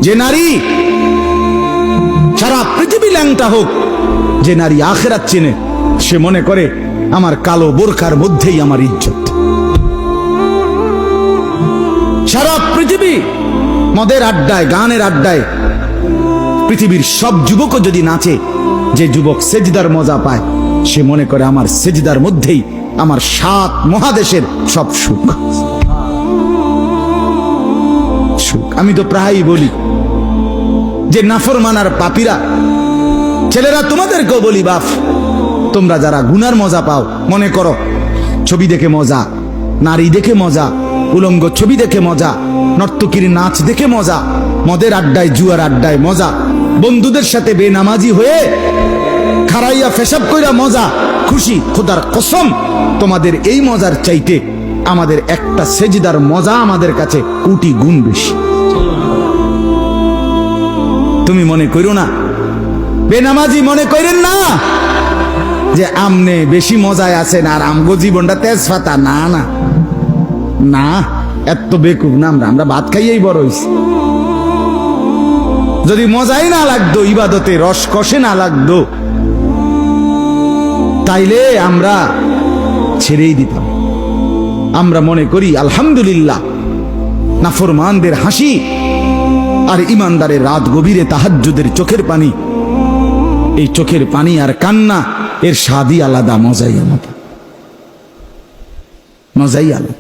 যে নারী সারা পৃথিবী ল্যাংটা হোক, যে নারী আখিরাত চেনে, সে মনে করে আমার কালো বোরকার মধ্যেই আমার ইজ্জত। সারা পৃথিবী মদের আড্ডায়, গানের আড্ডায় পৃথিবীর সব যুবকও যদি নাচে, যে যুবক সেজদার মজা পায়, সে মনে করে আমার সেজদার মধ্যেই আমার 7 মহাদেশের সব সুখ। আমি তো প্রায়ই বলি যে নাফরমানার পাপীরা, ছেলেরা তোমাদেরকেও বলি, বাপ তোমরা যারা গুনার মজা পাও, মনে করো ছবি দেখে মজা, নারী দেখে মজা, উলঙ্গ ছবি দেখে মজা, নর্তকীর নাচ দেখে মজা, মদের আড্ডায় জুয়ার আড্ডায় মজা, বন্ধুদের সাথে বেনামাজি হয়ে খারাইয়া পেশাব কইরা মজা, খুশি। খোদার কসম, তোমাদের এই মজার চাইতে আমাদের একটা সেজদার মজা আমাদের কাছে কোটি গুণ বেশি। তুমি মনে করো না, বেনামাজি মনে করেন না যে আমনে বেশি মজায় আছেন আর আমগো জীবনটা তেজপাতা। না না না, এত বেকুব না আমরা। আমরা ভাত খাইয়েই বড় হইছি। যদি মজাই না লাগতো, ইবাদতে রস কষে না লাগতো, তাইলে আমরা ছেড়েই দিতাম। আমরা মনে করি আলহামদুলিল্লাহ, নাফরমানদের হাসি আর ইমানদারের রাত গভীরে তাহাজ্জুদের চোখের পানি, এই চোখের পানি আর কান্না, এর স্বাদই আলাদা, মজাই আলাদা, মজাই আলাদা।